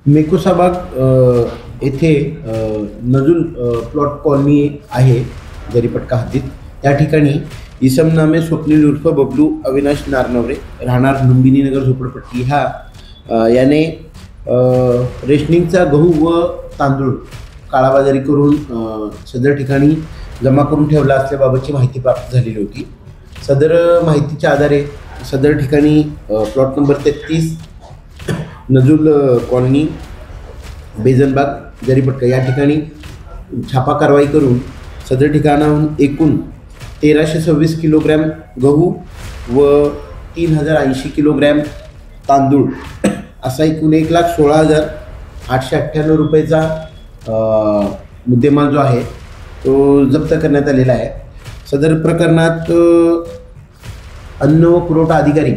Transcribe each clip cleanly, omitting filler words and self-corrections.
मेकोसाबाग येथे नजुल plot colony आहे जरीपटका हद्दीत। त्या ठिकाणी इसम नामे स्वप्नील उर्फ बबलू अविनाश नारनवरे राहणार लुंबिनी नगर झोपडपट्टी याने रेशनिंगचा गहू व तांदूळ काळाबाजारी करून सदर ठिकाणी जमा करून ठेवला असल्याबाबतची माहिती प्राप्त झालेली होती। सदर माहितीच्या आधारे सदर ठिकाणी plot number 33 Nazul colony Bezonbagh Jaripatka या ठिकाणी छापा कारवाई करून सदर ठिकाणाहून एकूण 1326 किलोग्रॅम गहू व 3080 किलोग्रॅम तांदूळ असा एकूण 1,16,898 रुपयेचा मुद्देमाल जो आहे तो जप्त करण्यात आलेला आहे। सदर प्रकरणात अन्न व पुरवठा अधिकारी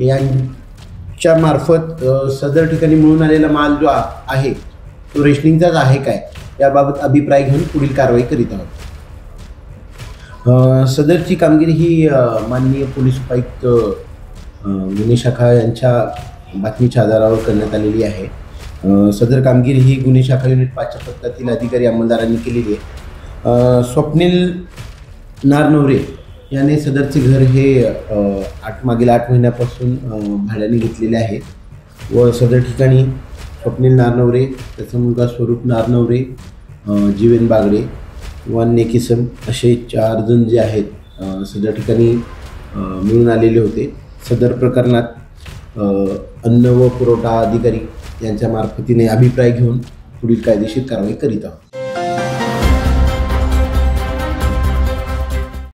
यांच्या मार्फत सदर ठिकाणी मिळून आलेला माल जो आहे तो रेशनिंगचाच आहे काय याबाबत अभिप्राय घेऊन पुढील कारवाई करीत आहोत। सदरची कामगिरी ही माननीय पोलीस उपायुक्त गुन्हे शाखा यांच्या बातमीच्या आधारावर करण्यात आलेली आहे। सदर कामगिरी ही गुन्हे शाखा युनिट 5च्या पथकातील अधिकारी अंमलदारांनी केलेली आहे। स्वप्नील नारनवरे याने सदरचे घर हे मागील 8 महिन्यापासून भाड्याने घेतलेले आहे व सदर ठिकाणी स्वप्नील नारनवरे, त्याचा मुलगा स्वरूप नारनवरे, जीवन बागडे व अन्य किसम असे 4 जण जे आहेत सदर ठिकाणी मिळून आलेले होते। सदर प्रकरणात अन्न व पुरवठा अधिकारी यांच्या मार्फतीने अभिप्राय घेऊन पुढील कायदेशीर कारवाई करीत आहोत।